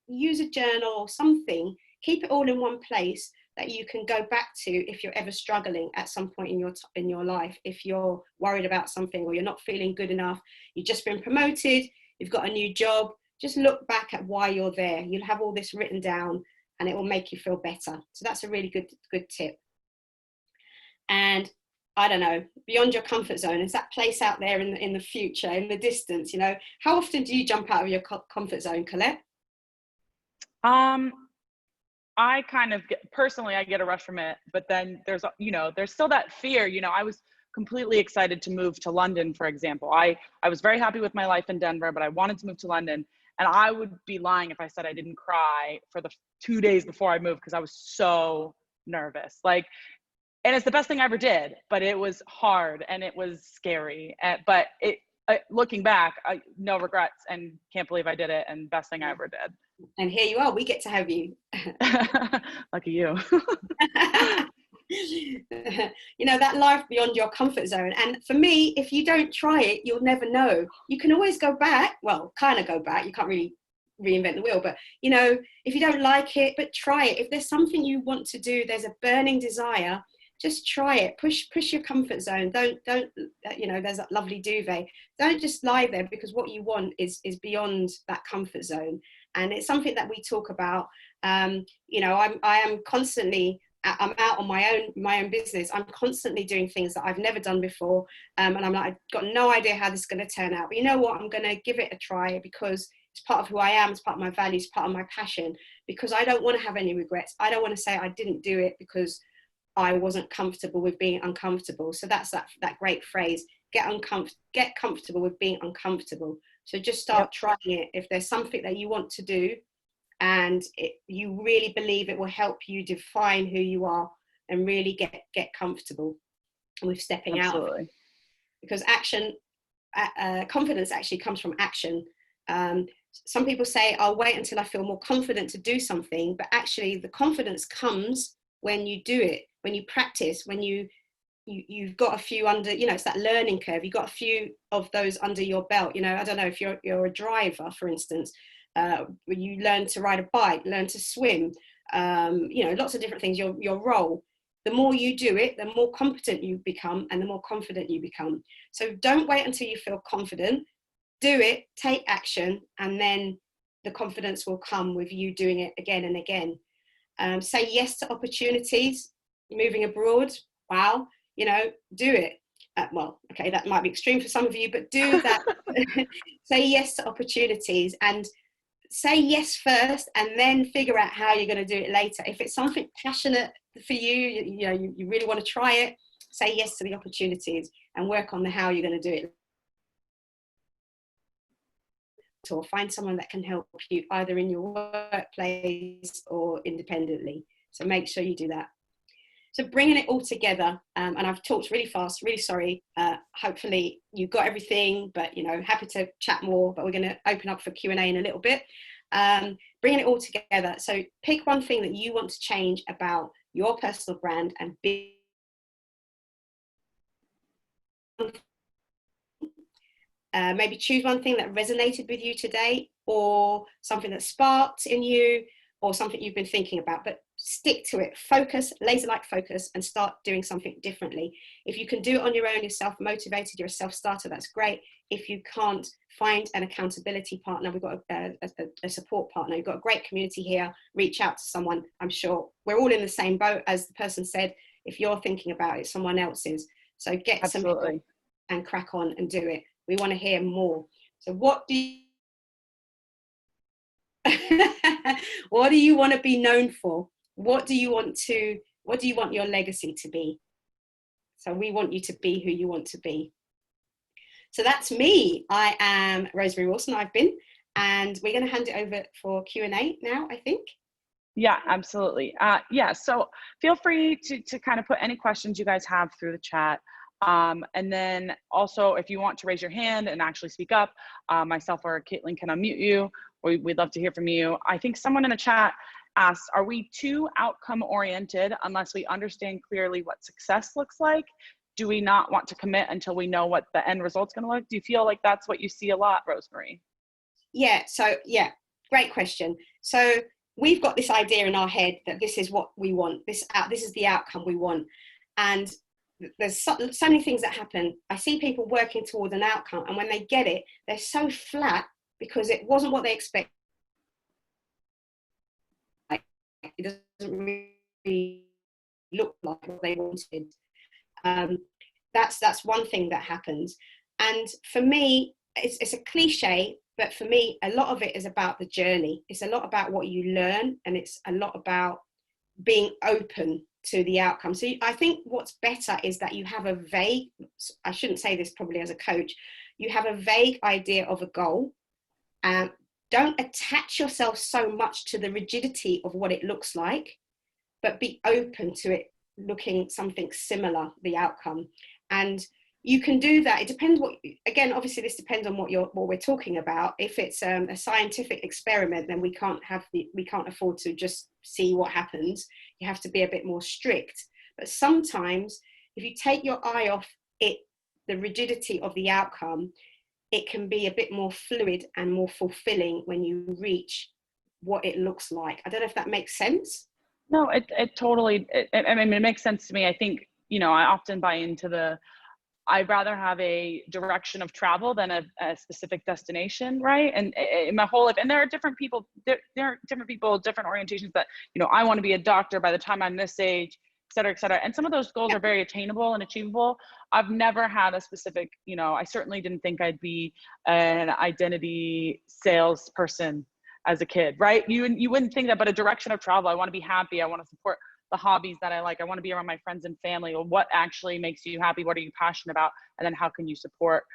use a journal or something, keep it all in one place that you can go back to if you're ever struggling at some point in your life. If you're worried about something or you're not feeling good enough, you've just been promoted, you've got a new job, just look back at why you're there. You'll have all this written down and it will make you feel better. So that's a really good tip. And I don't know, beyond your comfort zone, is that place out there in the future, in the distance, you know? How often do you jump out of your comfort zone, Colette? I kind of personally, I get a rush from it, but then there's still that fear. I was completely excited to move to London, for example. I was very happy with my life in Denver, but I wanted to move to London, and I would be lying if I said I didn't cry for the 2 days before I moved because I was so nervous. And it's the best thing I ever did, but it was hard and it was scary. But looking back, no regrets and can't believe I did it, and best thing I ever did. And here you are, we get to have you. Lucky you. That life beyond your comfort zone. And for me, if you don't try it, you'll never know. You can always go back, well, kind of go back. You can't really reinvent the wheel, but if you don't like it, but try it. If there's something you want to do, there's a burning desire, just try it. Push your comfort zone. Don't there's that lovely duvet. Don't just lie there, because what you want is beyond that comfort zone. And it's something that we talk about. I'm out on my own business. I'm constantly doing things that I've never done before. And I'm like, I've got no idea how this is going to turn out. But you know what? I'm going to give it a try, because it's part of who I am. It's part of my values, it's part of my passion, because I don't want to have any regrets. I don't want to say I didn't do it because I wasn't comfortable with being uncomfortable. So that's that great phrase, get comfortable with being uncomfortable. So just start trying it. If there's something that you want to do and you really believe it will help you define who you are, and really get comfortable with stepping out of it. Because confidence actually comes from action. Some people say, I'll wait until I feel more confident to do something, but actually the confidence comes when you do it, when you practice, when you've got a few under, it's that learning curve. You've got a few of those under your belt. I don't know if you're a driver, for instance, when you learn to ride a bike, learn to swim, lots of different things, your role. The more you do it, the more competent you become and the more confident you become. So don't wait until you feel confident. Do it, take action, and then the confidence will come with you doing it again and again. Say yes to opportunities. moving abroad, wow, you know, do it. Well, okay, that might be extreme for some of you, but do that. Say yes to opportunities, and say yes first, and then figure out how you're going to do it later. If it's something passionate for you, you know, you really want to try it, say yes to the opportunities and work on the how you're going to do it. Or find someone that can help you either in your workplace or independently. So make sure you do that. So bringing it all together, and I've talked really fast, really sorry. Hopefully you got everything, but you know, happy to chat more, but we're going to open up for Q&A in a little bit. Bringing it all together. So pick one thing that you want to change about your personal brand and be maybe choose one thing that resonated with you today, or something that sparked in you, or something you've been thinking about, but stick to it. Focus, laser-like focus, and start doing something differently. If you can do it on your own, you're self-motivated, you're a self-starter, that's great. If you can't, find an accountability partner. We've got a support partner. We've got a great community here. Reach out to someone. I'm sure we're all in the same boat. As the person said, if you're thinking about it, someone else is. So get some help and crack on and do it. We want to hear more. So what do you what do you want to be known for? What do you want your legacy to be? So we want you to be who you want to be. So that's me. I am Rosemarie Wilson. I've been, and we're going to hand it over for Q&A now, I think. Yeah, absolutely. Yeah, so feel free to kind of put any questions you guys have through the chat. And then also, if you want to raise your hand and actually speak up, myself or Caitlin can unmute you. We'd love to hear from you. I think someone in the chat asked, are we too outcome oriented unless we understand clearly what success looks like? Do we not want to commit until we know what the end result's going to look? Do you feel like that's what you see a lot, Rosemarie? Yeah, so yeah, great question. So we've got this idea in our head that this is what we want. This is the outcome we want. And there's so many things that happen. I see people working towards an outcome, and when they get it, they're so flat because it wasn't what they expected. It doesn't really look like what they wanted. That's one thing that happens. And for me, it's a cliche, but for me, a lot of it is about the journey. It's a lot about what you learn, and it's a lot about being open to the outcome. So I think what's better is that you have a vague, I shouldn't say this probably as a coach, you have a vague idea of a goal. Don't attach yourself so much to the rigidity of what it looks like, but be open to it looking something similar, the outcome. And you can do that. It depends what, again, obviously this depends on what we're talking about. If it's a scientific experiment, then we can't afford to just see what happens. You have to be a bit more strict. But sometimes if you take your eye off it, the rigidity of the outcome, it can be a bit more fluid and more fulfilling when you reach what it looks like. I don't know if that makes sense. No, it totally, I mean, it makes sense to me. I think, you know, I often buy into I'd rather have a direction of travel than a specific destination, right? And in my whole life, and there are different people, different orientations that, you know, I want to be a doctor by the time I'm this age, et cetera, et cetera. And some of those goals are very attainable and achievable. I've never had a specific, you know, I certainly didn't think I'd be an identity salesperson as a kid, right? You wouldn't think that, but a direction of travel. I want to be happy. I want to support the hobbies that I like. I want to be around my friends and family. Or what actually makes you happy? What are you passionate about? And then how can you support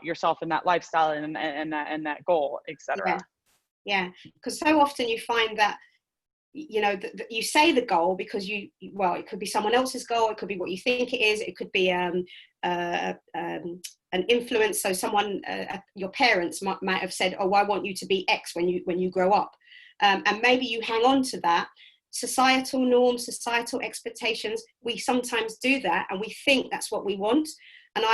yourself in that lifestyle and that goal, etc. Yeah, because so often you find that, you know, you say the goal because well, it could be someone else's goal. It could be what you think it is. It could be an influence. So someone, your parents might have said, oh, I want you to be X when you grow up. And maybe you hang on to that. Societal norms, societal expectations, we sometimes do that and we think that's what we want. And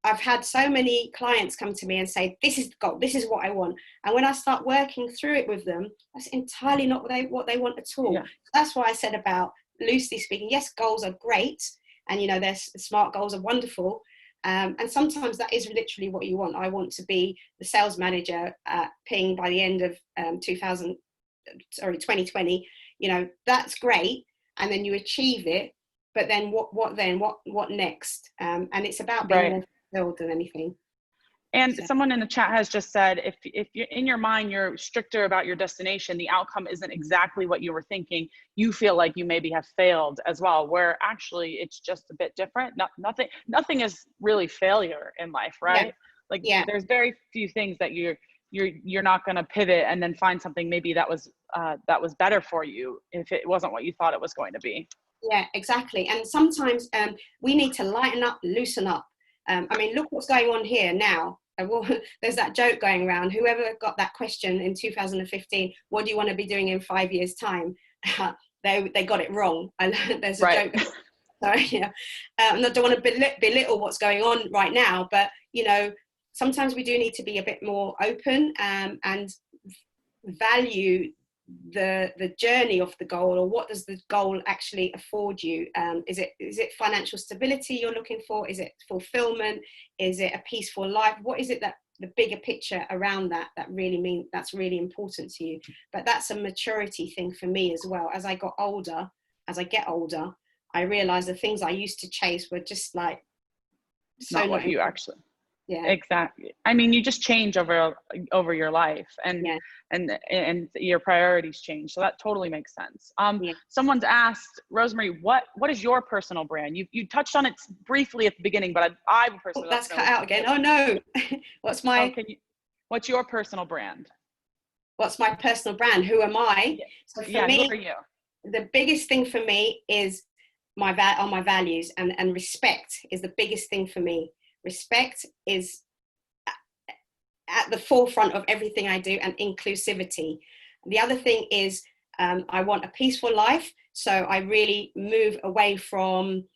I've had so many clients come to me and say, this is the goal, this is what I want. And when I start working through it with them, that's entirely not what they want at all. Yeah. That's why I said about, loosely speaking, yes, goals are great. And, you know, smart goals are wonderful. And sometimes that is literally what you want. I want to be the sales manager at Ping by the end of 2020. You know, that's great. and then you achieve it, but then what next? And it's about being Right. more fulfilled than anything. And So, someone in the chat has just said, if you're in your mind, you're stricter about your destination, the outcome isn't exactly what you were thinking, you feel like you maybe have failed as well, where actually it's just a bit different. Nothing is really failure in life, right? Like there's very few things that you're not going to pivot and then find something maybe that was better for you if it wasn't what you thought it was going to be. Yeah, exactly. And sometimes we need to lighten up, loosen up. I mean, look what's going on here now. There's that joke going around. Whoever got that question in 2015, what do you want to be doing in 5 years' time? They got it wrong. And there's a joke. Sorry, yeah. I don't want to belittle what's going on right now, but sometimes we do need to be a bit more open and value the journey of the goal, or what does the goal actually afford you? Is it financial stability you're looking for? Is it fulfillment? Is it a peaceful life? What is it that the bigger picture around that's really important to you? But that's a maturity thing for me as well. As I get older, I realized the things I used to chase were just like not what you actually. Yeah, exactly. I mean, you just change over your life, and your priorities change. So that totally makes sense. Someone's asked, Rosemarie, what is your personal brand? You touched on it briefly at the beginning, but I personally. That's cut out again. Oh no. What's your personal brand? What's my personal brand? Who am I? So for me, who are you? The biggest thing for me is my values, and respect is the biggest thing for me. Respect is at the forefront of everything I do, and inclusivity. The other thing is I want a peaceful life, so I really move away from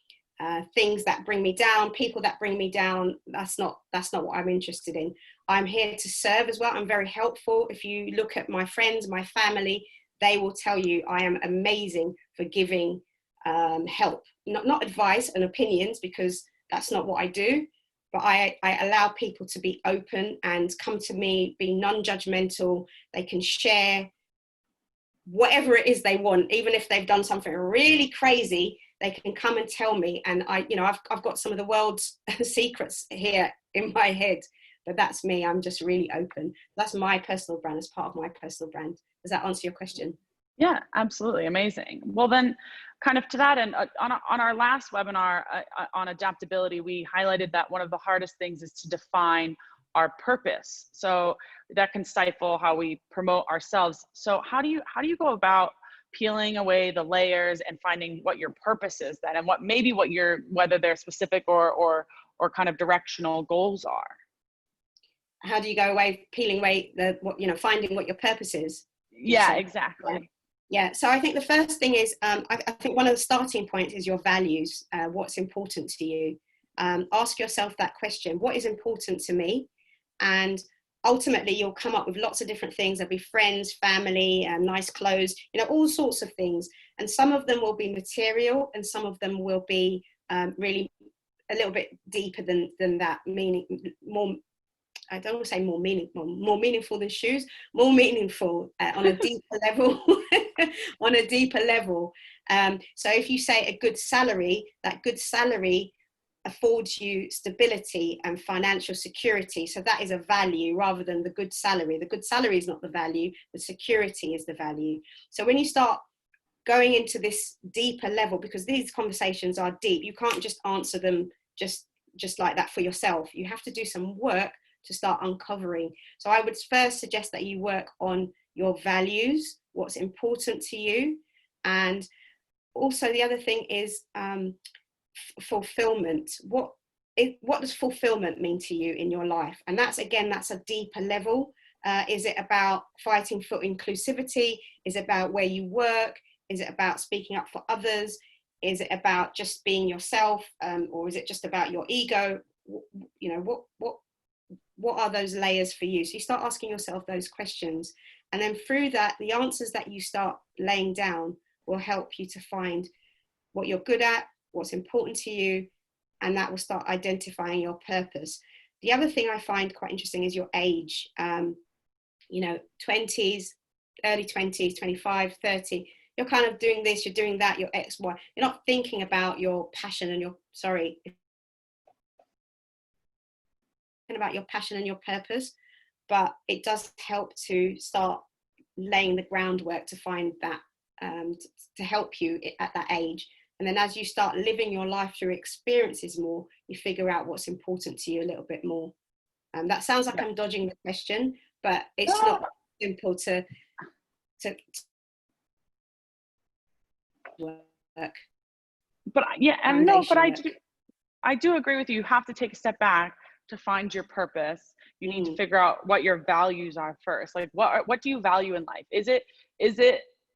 things that bring me down, people that bring me down. That's not what I'm interested in. I'm here to serve as well. I'm very helpful. If you look at my friends, my family, they will tell you I am amazing for giving help, not advice and opinions, because that's not what I do. But I allow people to be open and come to me, be non-judgmental. They can share whatever it is they want, even if they've done something really crazy. They can come and tell me, and I've got some of the world's secrets here in my head. But that's me. I'm just really open. That's my personal brand, as part of my personal brand. Does that answer your question? Yeah, absolutely. Amazing. Well, then kind of to that end, on our last webinar on adaptability, we highlighted that one of the hardest things is to define our purpose. So that can stifle how we promote ourselves. So how do you go about peeling away the layers and finding what your purpose is then, and whether they're specific or kind of directional goals are? How do you go away, peeling away finding what your purpose is? Yeah, exactly. Yeah, so I think the first thing is, I think one of the starting points is your values, what's important to you. Ask yourself that question, what is important to me? And ultimately you'll come up with lots of different things. There'll be friends, family, nice clothes, all sorts of things. And some of them will be material, and some of them will be really a little bit deeper than that, meaning more, I don't want to say more meaningful than shoes, more meaningful on a deeper level, on a deeper level. So if you say a good salary, that good salary affords you stability and financial security. So that is a value rather than the good salary. The good salary is not the value, the security is the value. So when you start going into this deeper level, because these conversations are deep, you can't just answer them just like that for yourself. You have to do some work to start uncovering. So I would first suggest that you work on your values, what's important to you. And also the other thing is fulfillment. What does fulfillment mean to you in your life? And that's a deeper level. Is it about fighting for inclusivity? Is it about where you work? Is it about speaking up for others? Is it about just being yourself? Or is it just about your ego? What are those layers for you? So you start asking yourself those questions, and then through that, the answers that you start laying down will help you to find what you're good at, what's important to you, and that will start identifying your purpose. The other thing I find quite interesting is your age. 20s, early 20s, 25, 30, you're kind of doing this, you're doing that, you're X, Y. You're not thinking about your passion and your purpose, but it does help to start laying the groundwork to find that, to help you at that age. And then as you start living your life through experiences more, you figure out what's important to you a little bit more. That sounds like I'm dodging the question, but it's not simple to work. But yeah, and no, but I do agree with you. You have to take a step back to find your purpose. You need to figure out what your values are first. Like what do you value in life? Is it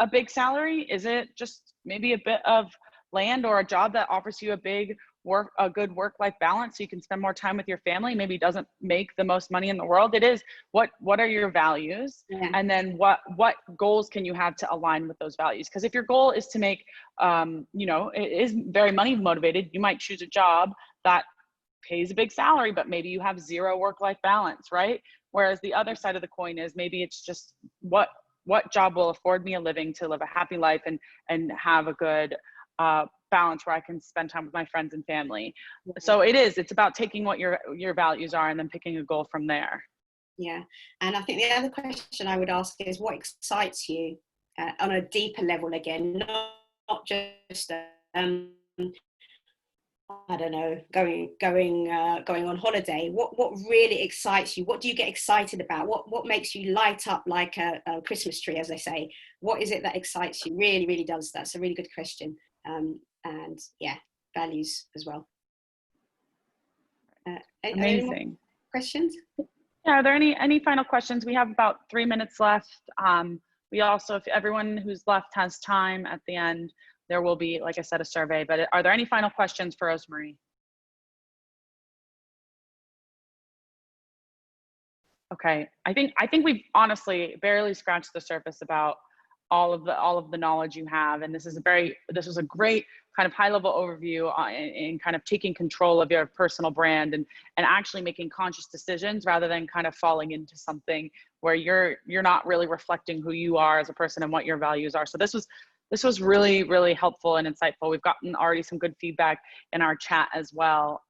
a big salary? Is it just maybe a bit of land or a job that offers you a good work-life balance so you can spend more time with your family? Maybe doesn't make the most money in the world. It is what are your values? Yeah. And then what goals can you have to align with those values? Because if your goal is to make it is very money motivated, you might choose a job that pays a big salary, but maybe you have zero work-life balance, right? Whereas the other side of the coin is maybe it's just what job will afford me a living to live a happy life and have a good balance where I can spend time with my friends and family. So it's about taking what your values are and then picking a goal from there. Yeah. And I think the other question I would ask is what excites you on a deeper level again, not just I don't know, going on holiday. What really excites you? What do you get excited about? What makes you light up like a Christmas tree, as I say? What is it that excites you? Really, really does. That's a really good question. And yeah, values as well. Amazing. Are there any more questions? Yeah, are there any final questions? We have about 3 minutes left. We also, if everyone who's left has time at the end, there will be, like I said, a survey. But are there any final questions for Rosemarie? Okay, I think we've honestly barely scratched the surface about all of the knowledge you have, and this was a great kind of high level overview in kind of taking control of your personal brand and actually making conscious decisions rather than kind of falling into something where you're not really reflecting who you are as a person and what your values are. So this was really, really helpful and insightful. We've gotten already some good feedback in our chat as well.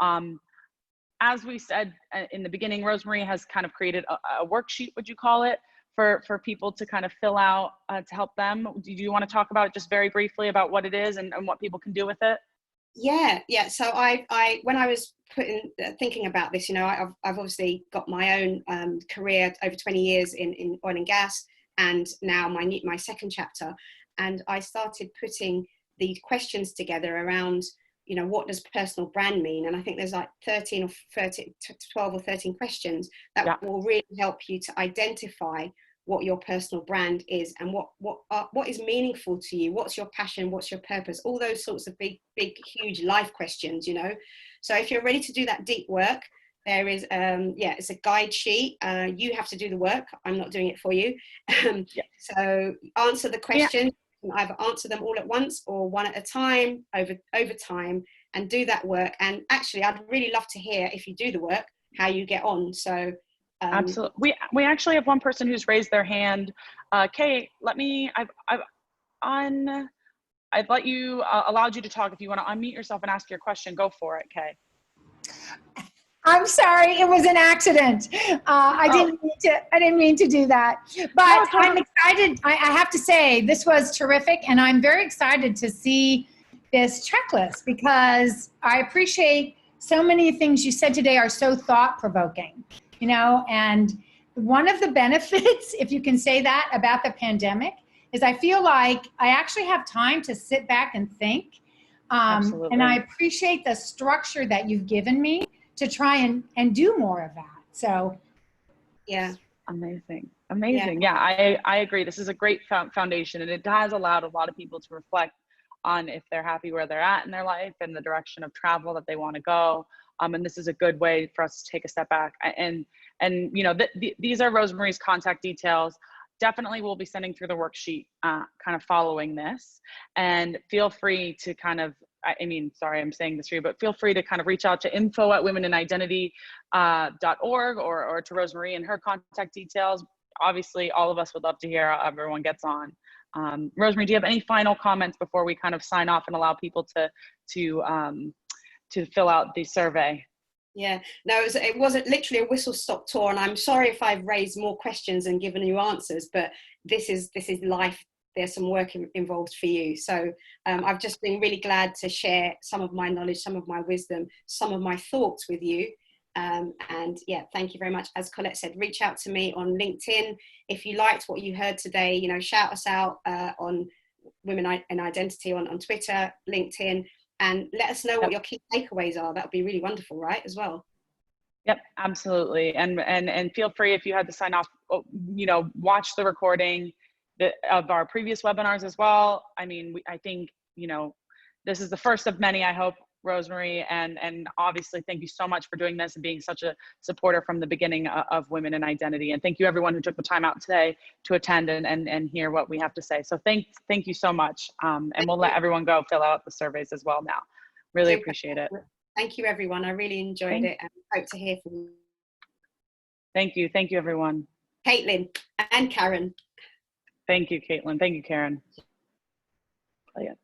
As we said in the beginning, Rosemarie has kind of created a worksheet, would you call it, for people to kind of fill out to help them. Do you want to talk about it just very briefly about what it is and what people can do with it? Yeah. So I when I was thinking about this, I've obviously got my own career over 20 years in oil and gas, and now my second chapter, and I started putting the questions together around, what does personal brand mean? And I think there's like 12 or 13 questions that will really help you to identify what your personal brand is and what is meaningful to you. What's your passion? What's your purpose? All those sorts of big, huge life questions, So if you're ready to do that deep work, there is, it's a guide sheet. You have to do the work. I'm not doing it for you. So answer the questions. You can either answer them all at once or one at a time over time, and do that work. And actually, I'd really love to hear, if you do the work, how you get on. So absolutely. We actually have one person who's raised their hand. Kate, I've let you allowed you to talk. If you want to unmute yourself and ask your question, go for it, Kay. I'm sorry, it was an accident. I didn't mean to do that. But I'm excited. I have to say, this was terrific, and I'm very excited to see this checklist because I appreciate so many things you said today are so thought-provoking, and one of the benefits, if you can say that, about the pandemic is I feel like I actually have time to sit back and think. And I appreciate the structure that you've given me to try and do more of that. So, yeah. Amazing. Yeah, I agree. This is a great foundation, and it has allowed a lot of people to reflect on if they're happy where they're at in their life and the direction of travel that they want to go. And this is a good way for us to take a step back. And these are Rosemarie's contact details. Definitely we'll be sending through the worksheet kind of following this, and feel free to kind of, sorry, I'm saying this for you, but feel free to kind of reach out to info@womenandidentity.org or to Rosemarie and her contact details. obviously all of us would love to hear how everyone gets on. Rosemarie, do you have any final comments before we kind of sign off and allow people to fill out the survey? Yeah, no, it wasn't literally a whistle-stop tour, and I'm sorry if I've raised more questions and given you answers, but this is life. There's some work involved for you. So I've just been really glad to share some of my knowledge, some of my wisdom, some of my thoughts with you. And yeah, thank you very much. As Colette said, reach out to me on LinkedIn. If you liked what you heard today, you know, shout us out on Women in Identity on Twitter, LinkedIn, and let us know what your key takeaways are. That would be really wonderful, right, as well. Yep, absolutely. And feel free, if you had to sign off, you know, watch the recording of our previous webinars as well. I mean, I think, you know, this is the first of many, I hope, Rosemarie, and obviously thank you so much for doing this and being such a supporter from the beginning of Women in Identity. And thank you everyone who took the time out today to attend and hear what we have to say. So thank you so much. And we'll let everyone go fill out the surveys as well now. Really appreciate it. Thank you everyone. I really enjoyed it and hope to hear from you. Thank you everyone. Caitlin and Karen. Thank you, Caitlin. Thank you, Karen. Play it.